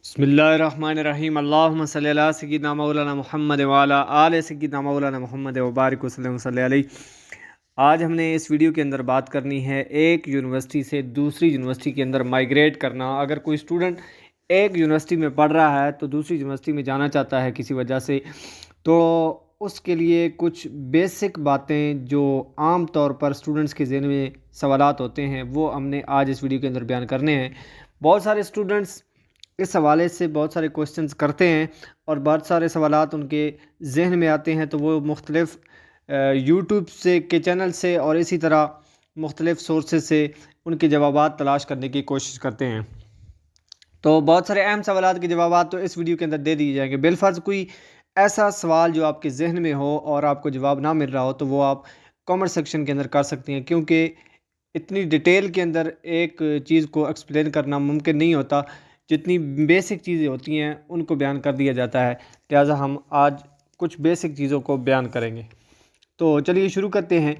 بسم اللہ الرحمن الرحیم اللہم صلی اللہ سیدنا مولانا محمد وعلی آل سیدنا مولانا محمد وبارک وسلم صلی علیہ۔ آج ہم نے اس ویڈیو کے اندر بات کرنی ہے ایک یونیورسٹی سے دوسری یونیورسٹی کے اندر مائیگریٹ کرنا۔ اگر کوئی اسٹوڈنٹ ایک یونیورسٹی میں پڑھ رہا ہے تو دوسری یونیورسٹی میں جانا چاہتا ہے کسی وجہ سے، تو اس کے لیے کچھ بیسک باتیں جو عام طور پر اسٹوڈنٹس کے ذہن میں سوالات ہوتے ہیں وہ ہم نے آج اس ویڈیو کے اندر بیان کرنے ہیں۔ بہت سارے اسٹوڈنٹس اس حوالے سے بہت سارے کوسچنز کرتے ہیں اور بہت سارے سوالات ان کے ذہن میں آتے ہیں، تو وہ مختلف یوٹیوب سے کے چینل سے اور اسی طرح مختلف سورسز سے ان کے جوابات تلاش کرنے کی کوشش کرتے ہیں۔ تو بہت سارے اہم سوالات کے جوابات تو اس ویڈیو کے اندر دے دیے جائیں گے۔ بالفرض کوئی ایسا سوال جو آپ کے ذہن میں ہو اور آپ کو جواب نہ مل رہا ہو تو وہ آپ کامنٹ سیکشن کے اندر کر سکتے ہیں، کیونکہ اتنی ڈیٹیل کے اندر ایک چیز کو ایکسپلین کرنا ممکن نہیں ہوتا۔ جتنی بیسک چیزیں ہوتی ہیں ان کو بیان کر دیا جاتا ہے، لہٰذا ہم آج کچھ بیسک چیزوں کو بیان کریں گے۔ تو چلیے شروع کرتے ہیں۔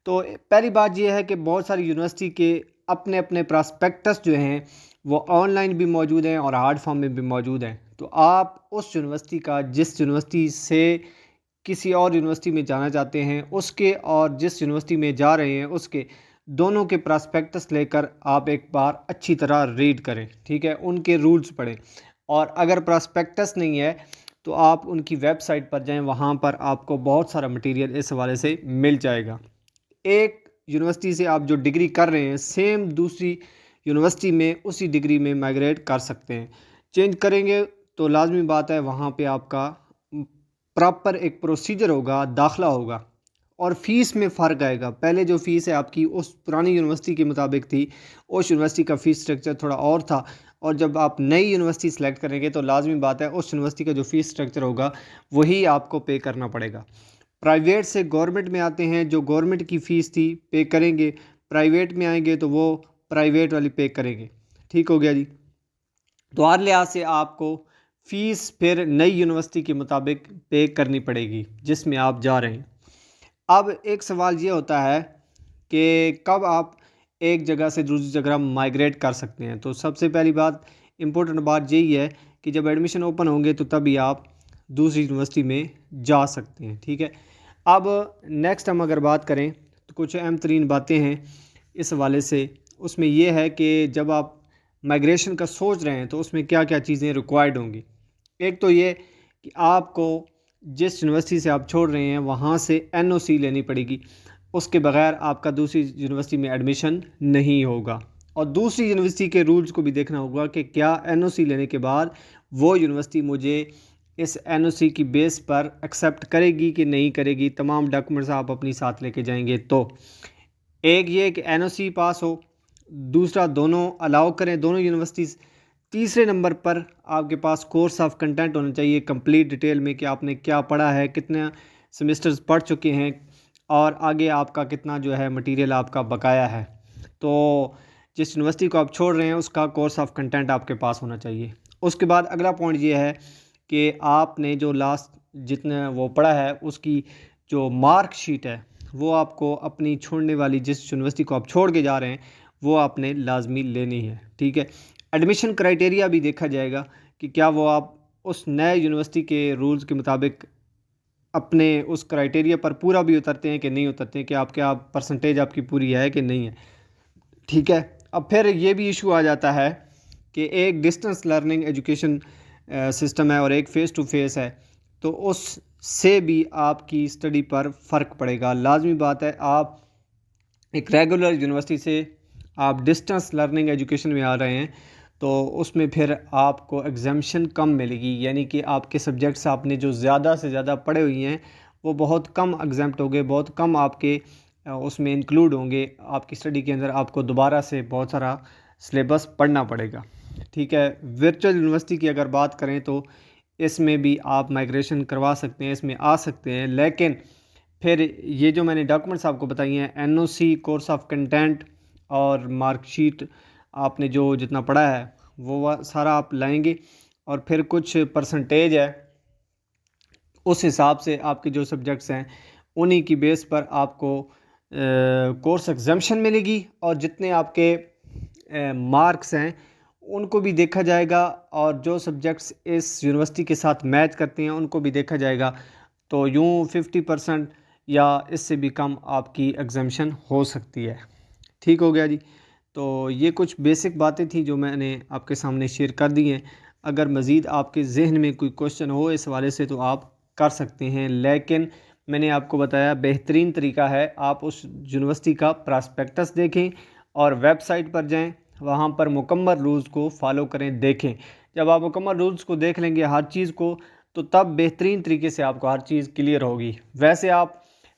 تو پہلی بات یہ ہے کہ بہت ساری یونیورسٹی کے اپنے اپنے پراسپیکٹس جو ہیں وہ آن لائن بھی موجود ہیں اور ہارڈ فارم میں بھی موجود ہیں۔ تو آپ اس یونیورسٹی کا جس یونیورسٹی سے کسی اور یونیورسٹی میں جانا چاہتے ہیں اس کے اور جس یونیورسٹی میں جا رہے ہیں اس کے دونوں کے پراسپیکٹس لے کر آپ ایک بار اچھی طرح ریڈ کریں، ٹھیک ہے، ان کے رولز پڑھیں۔ اور اگر پراسپیکٹس نہیں ہے تو آپ ان کی ویب سائٹ پر جائیں، وہاں پر آپ کو بہت سارا مٹیریل اس حوالے سے مل جائے گا۔ ایک یونیورسٹی سے آپ جو ڈگری کر رہے ہیں سیم دوسری یونیورسٹی میں اسی ڈگری میں مائیگریٹ کر سکتے ہیں۔ چینج کریں گے تو لازمی بات ہے وہاں پہ آپ کا پراپر ایک پروسیجر ہوگا، داخلہ ہوگا اور فیس میں فرق آئے گا۔ پہلے جو فیس ہے آپ کی اس پرانی یونیورسٹی کے مطابق تھی، اس یونیورسٹی کا فیس سٹرکچر تھوڑا اور تھا، اور جب آپ نئی یونیورسٹی سلیکٹ کریں گے تو لازمی بات ہے اس یونیورسٹی کا جو فیس سٹرکچر ہوگا وہی آپ کو پے کرنا پڑے گا۔ پرائیویٹ سے گورنمنٹ میں آتے ہیں، جو گورنمنٹ کی فیس تھی پے کریں گے، پرائیویٹ میں آئیں گے تو وہ پرائیویٹ والی پے کریں گے۔ ٹھیک ہو گیا جی۔ تو ہر لحاظ سے آپ کو فیس پھر نئی یونیورسٹی کے مطابق پے کرنی پڑے گی جس میں آپ جا رہے ہیں۔ اب ایک سوال یہ ہوتا ہے کہ کب آپ ایک جگہ سے دوسری جگہ مائیگریٹ کر سکتے ہیں۔ تو سب سے پہلی بات امپورٹنٹ بات یہی ہے کہ جب ایڈمیشن اوپن ہوں گے تو تبھی آپ دوسری یونیورسٹی میں جا سکتے ہیں، ٹھیک ہے۔ اب نیکسٹ ہم اگر بات کریں تو کچھ اہم ترین باتیں ہیں اس حوالے سے، اس میں یہ ہے کہ جب آپ مائیگریشن کا سوچ رہے ہیں تو اس میں کیا کیا چیزیں ریکوائرڈ ہوں گی۔ ایک تو یہ کہ آپ کو جس یونیورسٹی سے آپ چھوڑ رہے ہیں وہاں سے NOC لینی پڑے گی، اس کے بغیر آپ کا دوسری یونیورسٹی میں ایڈمیشن نہیں ہوگا۔ اور دوسری یونیورسٹی کے رولز کو بھی دیکھنا ہوگا کہ کیا NOC لینے کے بعد وہ یونیورسٹی مجھے اس NOC کی بیس پر ایکسیپٹ کرے گی کہ نہیں کرے گی۔ تمام ڈاکومنٹس آپ اپنی ساتھ لے کے جائیں گے تو ایک یہ کہ NOC پاس ہو، دوسرا دونوں الاؤ کریں دونوں یونیورسٹیز، تیسرے نمبر پر آپ کے پاس کورس آف کنٹینٹ ہونا چاہیے کمپلیٹ ڈیٹیل میں کہ آپ نے کیا پڑھا ہے، کتنے سیمسٹرز پڑھ چکے ہیں اور آگے آپ کا کتنا جو ہے مٹیریل آپ کا بقایا ہے۔ تو جس یونیورسٹی کو آپ چھوڑ رہے ہیں اس کا کورس آف کنٹینٹ آپ کے پاس ہونا چاہیے۔ اس کے بعد اگلا پوائنٹ یہ ہے کہ آپ نے جو لاسٹ جتنا وہ پڑھا ہے اس کی جو مارک شیٹ ہے وہ آپ کو اپنی چھوڑنے والی جس یونیورسٹی کو آپ چھوڑ کے جا رہے ہیں وہ آپ نے لازمی لینی ہے، ٹھیک ہے۔ ایڈمیشن کرائٹیریا بھی دیکھا جائے گا کہ کیا وہ آپ اس نئے یونیورسٹی کے رولز کے مطابق اپنے اس کرائٹیریا پر پورا بھی اترتے ہیں کہ نہیں اترتے ہیں، کہ آپ کیا پرسنٹیج آپ کی پوری ہے کہ نہیں ہے، ٹھیک ہے۔ اب پھر یہ بھی ایشو آ جاتا ہے کہ ایک ڈسٹنس لرننگ ایجوکیشن سسٹم ہے اور ایک فیس ٹو فیس ہے، تو اس سے بھی آپ کی اسٹڈی پر فرق پڑے گا۔ لازمی بات ہے آپ ایک ریگولر یونیورسٹی سے آپ ڈسٹنس لرننگ ایجوکیشن میں آ رہے ہیں تو اس میں پھر آپ کو ایگزامشن کم ملے گی، یعنی کہ آپ کے سبجیکٹس آپ نے جو زیادہ سے زیادہ پڑھے ہوئی ہیں وہ بہت کم ایگزامپٹ ہوں گے، بہت کم آپ کے اس میں انکلوڈ ہوں گے۔ آپ کی اسٹڈی کے اندر آپ کو دوبارہ سے بہت سارا سلیبس پڑھنا پڑے گا، ٹھیک ہے۔ ورچوئل یونیورسٹی کی اگر بات کریں تو اس میں بھی آپ مائیگریشن کروا سکتے ہیں، اس میں آ سکتے ہیں، لیکن پھر یہ جو میں نے ڈاکومنٹس آپ کو بتائی ہیں NOC، کورس آف کنٹینٹ اور مارک شیٹ، آپ نے جو جتنا پڑھا ہے وہ سارا آپ لائیں گے، اور پھر کچھ پرسنٹیج ہے اس حساب سے آپ کے جو سبجیکٹس ہیں انہی کی بیس پر آپ کو کورس ایگزامشن ملے گی، اور جتنے آپ کے مارکس ہیں ان کو بھی دیکھا جائے گا، اور جو سبجیکٹس اس یونیورسٹی کے ساتھ میچ کرتے ہیں ان کو بھی دیکھا جائے گا. تو یوں 50% یا اس سے بھی کم آپ کی ایگزامشن ہو سکتی ہے. ٹھیک ہو گیا جی. تو یہ کچھ بیسک باتیں تھیں جو میں نے آپ کے سامنے شیئر کر دی ہیں. اگر مزید آپ کے ذہن میں کوئی کوشچن ہو اس حوالے سے تو آپ کر سکتے ہیں، لیکن میں نے آپ کو بتایا بہترین طریقہ ہے آپ اس یونیورسٹی کا پراسپیکٹس دیکھیں اور ویب سائٹ پر جائیں، وہاں پر مکمل رولز کو فالو کریں، دیکھیں. جب آپ مکمل رولز کو دیکھ لیں گے ہر چیز کو، تو تب بہترین طریقے سے آپ کو ہر چیز کلیئر ہوگی. ویسے آپ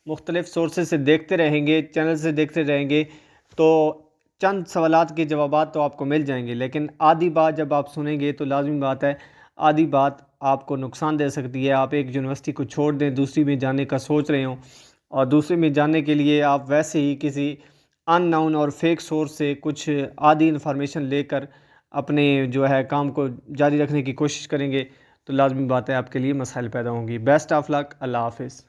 مختلف سورسز سے دیکھتے رہیں گے، چینل سے دیکھتے رہیں گے، تو چند سوالات کے جوابات تو آپ کو مل جائیں گے، لیکن آدھی بات جب آپ سنیں گے تو لازمی بات ہے آدھی بات آپ کو نقصان دے سکتی ہے. آپ ایک یونیورسٹی کو چھوڑ دیں، دوسری میں جانے کا سوچ رہے ہوں، اور دوسری میں جانے کے لیے آپ ویسے ہی کسی ان نون اور فیک سورس سے کچھ آدھی انفارمیشن لے کر اپنے جو ہے کام کو جاری رکھنے کی کوشش کریں گے، تو لازمی بات ہے آپ کے لیے مسائل پیدا ہوں گی. بیسٹ آف لک. اللہ حافظ.